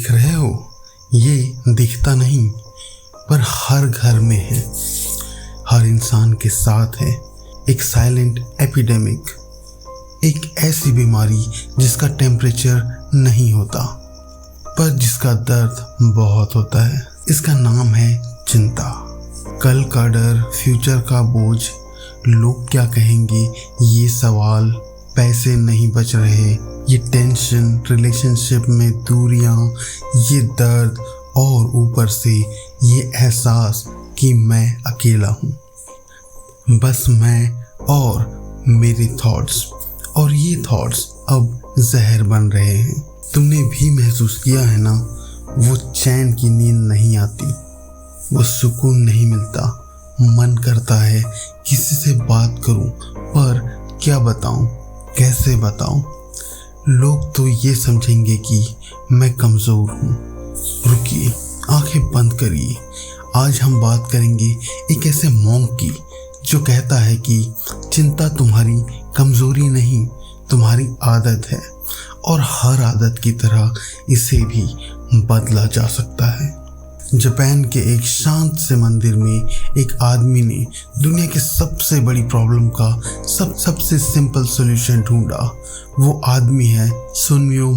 देख रहे हो, ये दिखता नहीं पर हर घर में है, हर इंसान के साथ है। एक साइलेंट एपिडेमिक, एक ऐसी बीमारी जिसका टेम्परेचर नहीं होता पर जिसका दर्द बहुत होता है। इसका नाम है चिंता। कल का डर, फ्यूचर का बोझ, लोग क्या कहेंगे ये सवाल, पैसे नहीं बच रहे ये टेंशन, रिलेशनशिप में दूरियां, ये दर्द और ऊपर से ये एहसास कि मैं अकेला हूँ। बस मैं और मेरे थॉट्स, और ये थॉट्स अब जहर बन रहे हैं। तुमने भी महसूस किया है ना, वो चैन की नींद नहीं आती, वो सुकून नहीं मिलता। मन करता है किसी से बात करूं पर क्या बताऊं, कैसे बताऊं। लोग तो ये समझेंगे कि मैं कमज़ोर हूँ। रुकिए, आंखें बंद करिए। आज हम बात करेंगे एक ऐसे मॉन्क की जो कहता है कि चिंता तुम्हारी कमज़ोरी नहीं, तुम्हारी आदत है और हर आदत की तरह इसे भी बदला जा सकता है। जापान के एक शांत से मंदिर में एक आदमी ने दुनिया की सबसे बड़ी प्रॉब्लम का सबसे सिंपल सॉल्यूशन ढूंढा। वो आदमी है सुन्यो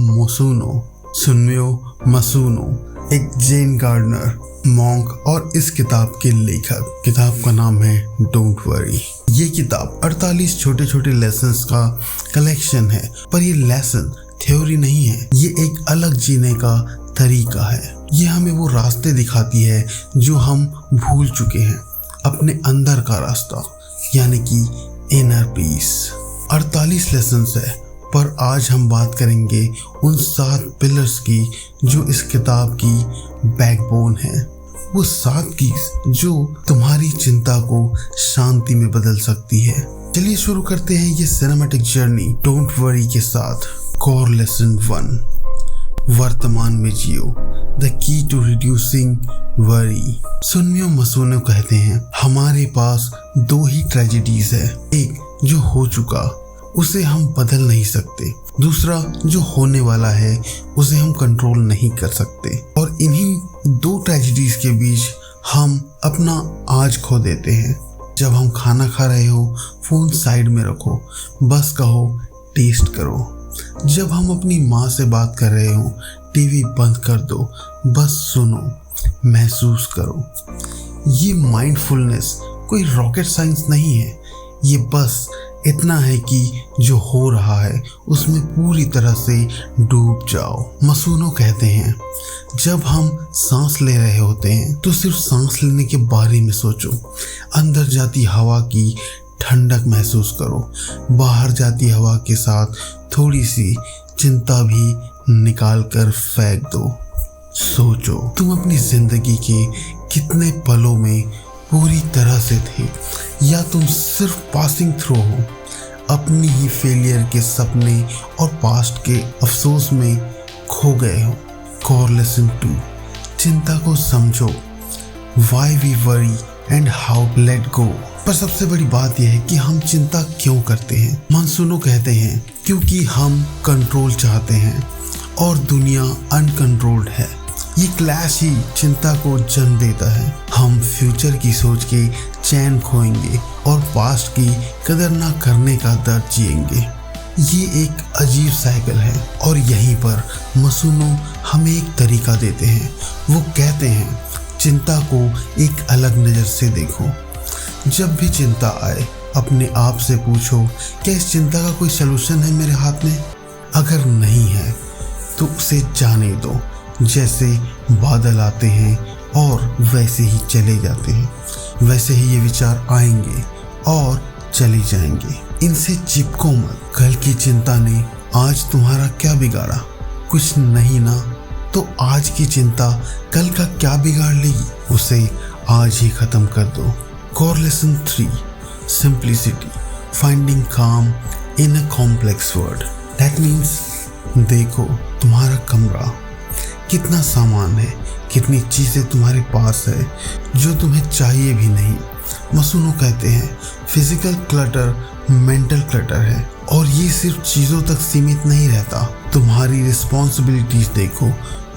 मसुनो, एक जेन गार्डनर, मॉन्क और इस किताब के लेखक। किताब का नाम है डोंट वरी। ये किताब 48 छोटे छोटे लेसन्स का कलेक्शन है, पर ये लेसन थ्योरी नहीं है, ये एक अलग जीने का तरीका है। ये हमें वो रास्ते दिखाती है जो हम भूल चुके हैं, अपने अंदर का रास्ता, यानी कि इनर पीस। 48 लेसन्स है, पर आज हम बात करेंगे उन 7 पिलर्स की जो इस किताब की बैकबोन है। वो 7 कीज जो तुम्हारी चिंता को शांति में बदल सकती है। चलिए शुरू करते हैं ये सिनेमैटिक जर्नी डोंट वरी के साथ। कोर लेसन 1, वर्तमान में जियो, the key to reducing worry. सुन्यो मसुनो कहते हैं, हमारे पास 2 ही ट्रेजेडीज है। एक जो हो चुका, उसे हम बदल नहीं सकते। दूसरा जो होने वाला है, उसे हम कंट्रोल नहीं कर सकते। और इन्हीं 2 ट्रेजेडीज के बीच हम अपना आज खो देते हैं। जब हम खाना खा रहे हो, फोन साइड में रखो, बस कहो टेस्ट करो। जब हम अपनी माँ से बात कर रहे हो, टीवी बंद कर दो, बस सुनो, महसूस करो। ये माइंडफुलनेस कोई रॉकेट साइंस नहीं है, ये बस इतना है कि जो हो रहा है उसमें पूरी तरह से डूब जाओ। मसुनो कहते हैं, जब हम सांस ले रहे होते हैं तो सिर्फ सांस लेने के बारे में सोचो। अंदर जाती हवा की ठंडक महसूस करो, बाहर जाती हवा के साथ थोड़ी सी चिंता भी निकाल कर फेंक दो। सोचो तुम अपनी जिंदगी के कितने पलों में पूरी तरह से थे, या तुम सिर्फ पासिंग थ्रू हो, अपनी ही फेलियर के सपने और पास्ट के अफसोस में खो गए हो। कोर लेसन 2, चिंता को समझो, why we worry and how to let go. पर सबसे बड़ी बात यह है कि हम चिंता क्यों करते हैं। मसुनो कहते हैं, क्योंकि हम कंट्रोल चाहते हैं और दुनिया अनकंट्रोल्ड है। ये क्लैश ही चिंता को जन्म देता है। हम फ्यूचर की सोच के चैन खोएंगे और पास्ट की कदर ना करने का दर्द जिएंगे। ये एक अजीब साइकिल है और यहीं पर मसुनो हमें एक तरीका देते हैं। वो कहते हैं, चिंता को एक अलग नज़र से देखो। जब भी चिंता आए, अपने आप से पूछो, क्या इस चिंता का कोई सलूशन है मेरे हाथ में? अगर नहीं है तो उसे जाने दो। जैसे बादल आते हैं और वैसे ही चले जाते हैं, वैसे ही ये विचार आएंगे और चले जाएंगे। इनसे चिपको मत। कल की चिंता ने आज तुम्हारा क्या बिगाड़ा? कुछ नहीं ना। तो आज की चिंता कल का क्या बिगाड़ लेगी? उसे आज ही खत्म कर दो। Core lesson 3, simplicity, finding calm in a complex world. That means देखो तुम्हारा कमरा, कितना सामान है, कितनी चीज़ें तुम्हारे पास है जो तुम्हें चाहिए भी नहीं। मसुनो कहते हैं, फिजिकल क्लटर मेंटल क्लटर है और ये सिर्फ चीज़ों तक सीमित नहीं रहता। तुम्हारी रिस्पॉन्सिबिलिटीज देखो,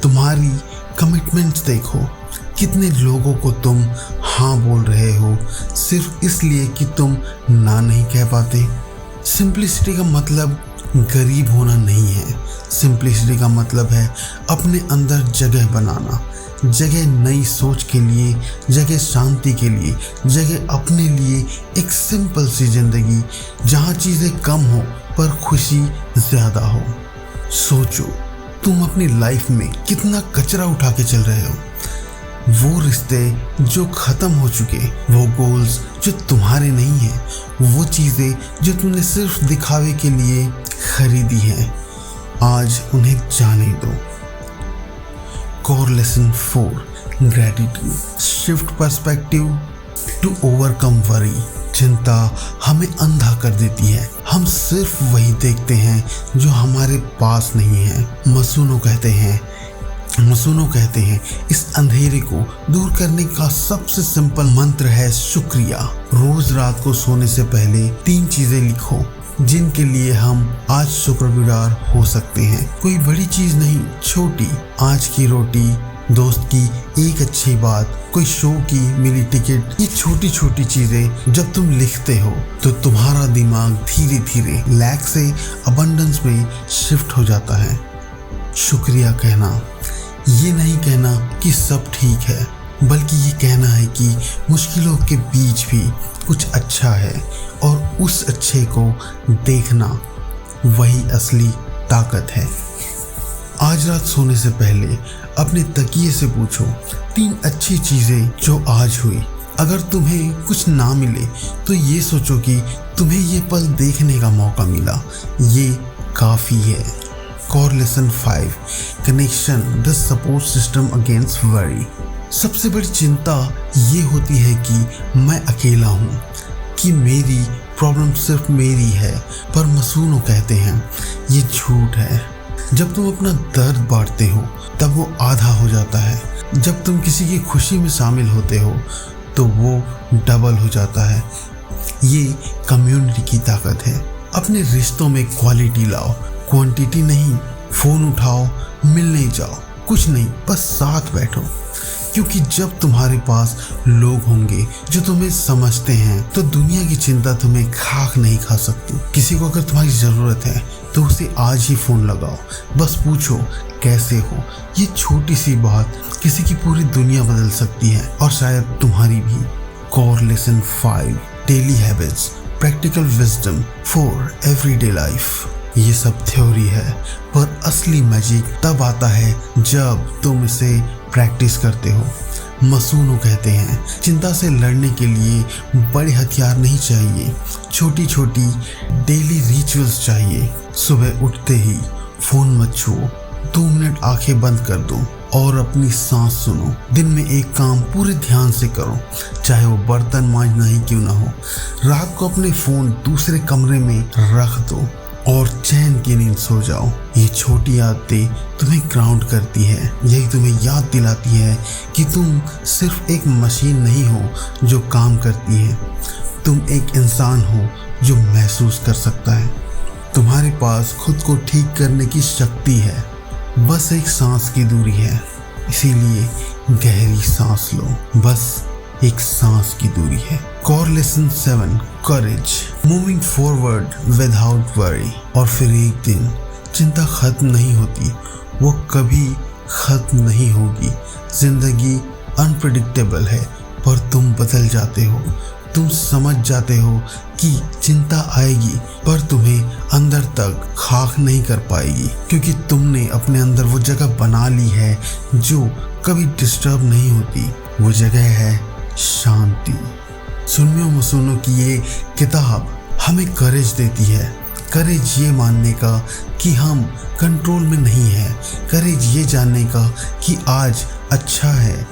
तुम्हारी कमिटमेंट्स देखो, कितने लोगों को तुम हाँ बोल रहे हो सिर्फ इसलिए कि तुम ना नहीं कह पाते। सिंप्लिसिटी का मतलब गरीब होना नहीं है। सिंप्लिसिटी का मतलब है अपने अंदर जगह बनाना, जगह नई सोच के लिए, जगह शांति के लिए, जगह अपने लिए एक सिंपल सी जिंदगी जहाँ चीज़ें कम हो पर खुशी ज़्यादा हो। सोचो तुम अपनी लाइफ में कितना कचरा उठा के चल रहे हो, वो रिश्ते जो ख़त्म हो चुके, वो गोल्स जो तुम्हारे नहीं हैं, वो चीज़ें जो तुमने सिर्फ दिखावे के लिए खरीदी हैं, आज उन्हें जाने दो। Core lesson 4, gratitude. Shift perspective to overcome worry. चिंता हमें अंधा कर देती है, हम सिर्फ वही देखते हैं जो हमारे पास नहीं है। मसूनो कहते हैं इस अंधेरे को दूर करने का सबसे सिंपल मंत्र है शुक्रिया। रोज रात को सोने से पहले 3 चीजें लिखो जिनके लिए हम आज शुक्रगुजार हो सकते हैं। कोई बड़ी चीज नहीं, छोटी, आज की रोटी, दोस्त की एक अच्छी बात, कोई शो की मिली टिकट। ये छोटी छोटी चीजें जब तुम लिखते हो तो तुम्हारा दिमाग धीरे धीरे लैक से अबंडेंस में शिफ्ट हो जाता है। शुक्रिया कहना ये नहीं कहना कि सब ठीक है, बल्कि ये कहना है कि मुश्किलों के बीच भी कुछ अच्छा है, और उस अच्छे को देखना वही असली ताकत है। आज रात सोने से पहले अपने तकिए से पूछो 3 अच्छी चीज़ें जो आज हुई। अगर तुम्हें कुछ ना मिले तो ये सोचो कि तुम्हें ये पल देखने का मौका मिला, ये काफ़ी है। Core lesson 5, connection the support system against worry. सबसे बड़ी चिंता ये होती है कि मैं अकेला हूँ, कि मेरी प्रॉब्लम सिर्फ मेरी है, पर मसूनो कहते हैं ये झूठ है। जब तुम अपना दर्द बांटते हो तब वो आधा हो जाता है। जब तुम किसी की खुशी में शामिल होते हो तो वो डबल हो जाता है। ये कम्युनिटी की ताकत है। अपने रिश्तों में क्वालिटी लाओ, क्वांटिटी नहीं। फोन उठाओ, मिलने जाओ, कुछ नहीं, बस साथ बैठो। क्योंकि जब तुम्हारे पास लोग होंगे जो तुम्हें समझते हैं तो दुनिया की चिंता तुम्हें खाक नहीं खा सकती। किसी को अगर तुम्हारी ज़रूरत है तो उसे आज ही फ़ोन लगाओ, बस पूछो कैसे हो। ये छोटी सी बात किसी की पूरी दुनिया बदल सकती है, और शायद तुम्हारी भी। Core lesson 5, daily habits, practical wisdom for everyday life. ये सब थ्योरी है, पर असली मैजिक तब आता है जब तुम इसे प्रैक्टिस करते हो। मसूनो कहते हैं चिंता से लड़ने के लिए बड़े हथियार नहीं चाहिए, छोटी छोटी डेली रिचुअल्स चाहिए। सुबह उठते ही फ़ोन मत छुओ, 2 मिनट आंखें बंद कर दो और अपनी सांस सुनो। दिन में एक काम पूरे ध्यान से करो, चाहे वो बर्तन मांजना ही क्यों ना हो। रात को अपने फ़ोन दूसरे कमरे में रख दो और चैन की नींद सो जाओ। ये छोटी आदतें तुम्हें ग्राउंड करती है, यही तुम्हें याद दिलाती है कि तुम सिर्फ एक मशीन नहीं हो जो काम करती है, तुम एक इंसान हो जो महसूस कर सकता है। तुम्हारे पास खुद को ठीक करने की शक्ति है, बस एक सांस की दूरी है। इसीलिए गहरी सांस लो, बस एक सांस की दूरी है। कोर लेसन 7, करेज, मूविंग फॉरवर्ड विदाउट वरी। और फिर एक दिन चिंता खत्म नहीं होती, वो कभी खत्म नहीं होगी। जिंदगी अनप्रेडिक्टेबल है, पर तुम बदल जाते हो। तुम समझ जाते हो कि चिंता आएगी, पर तुम्हें अंदर तक खाक नहीं कर पाएगी, क्योंकि तुमने अपने अंदर वो जगह बना ली है जो कभी डिस्टर्ब नहीं होती। वो जगह है शांति। सुनियो मसूनो की ये किताब हमें करेज देती है। करेज ये मानने का कि हम कंट्रोल में नहीं है, करेज ये जानने का कि आज अच्छा है,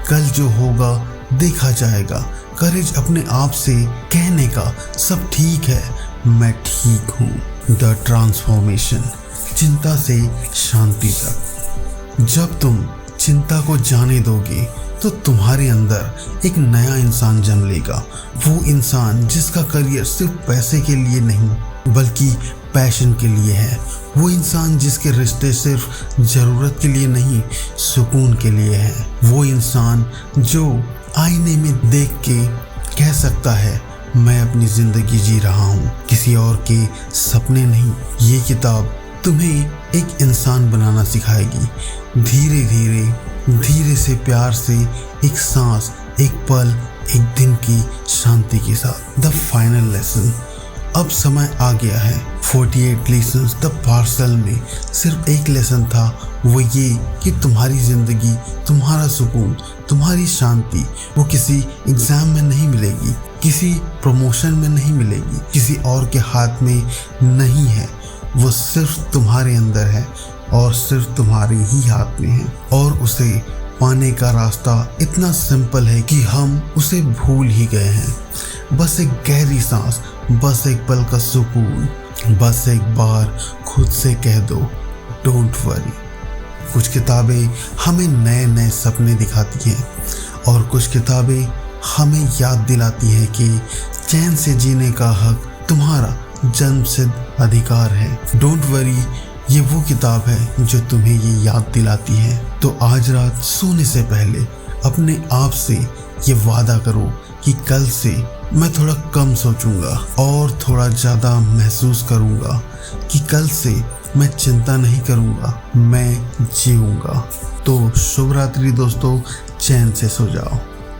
कल जो होगा देखा जाएगा। करेज अपने आप से कहने का सब ठीक है, मैं ठीक हूँ। द ट्रांसफॉर्मेशन, चिंता से शांति तक। जब तुम चिंता को जाने दोगे तो तुम्हारे अंदर एक नया इंसान जन्म लेगा। वो इंसान जिसका करियर सिर्फ पैसे के लिए नहीं बल्कि पैशन के लिए है, वो इंसान जिसके रिश्ते सिर्फ ज़रूरत के लिए नहीं, सुकून के लिए है, वो इंसान जो आईने में देख के कह सकता है मैं अपनी ज़िंदगी जी रहा हूँ, किसी और के सपने नहीं। ये किताब तुम्हें एक इंसान बनाना सिखाएगी, धीरे धीरे से, प्यार से, एक सांस, एक पल, एक दिन की शांति के साथ। The final lesson. अब समय आ गया है। 48 लेसन्स द पार्सल में सिर्फ एक लेसन था, वो ये कि तुम्हारी ज़िंदगी, तुम्हारा सुकून, तुम्हारी शांति वो किसी एग्ज़ाम में नहीं मिलेगी, किसी प्रमोशन में नहीं मिलेगी, किसी और के हाथ में नहीं है, वो सिर्फ तुम्हारे अंदर है और सिर्फ तुम्हारे ही हाथ में है। और उसे पाने का रास्ता इतना सिंपल है कि हम उसे भूल ही गए हैं। बस एक गहरी सांस, बस एक पल का सुकून, बस एक बार खुद से कह दो डोंट वरी। कुछ किताबें हमें नए नए सपने दिखाती हैं और कुछ किताबें हमें याद दिलाती हैं कि चैन से जीने का हक तुम्हारा जन्मसिद्ध अधिकार है। डोंट वरी ये वो किताब है जो तुम्हें ये याद दिलाती है। तो आज रात सोने से पहले अपने आप से ये वादा करो कि कल से मैं थोड़ा कम सोचूंगा और थोड़ा ज़्यादा महसूस करूंगा, कि कल से मैं चिंता नहीं करूंगा, मैं जीऊंगा। तो शुभ रात्रि दोस्तों, चैन से सो जाओ।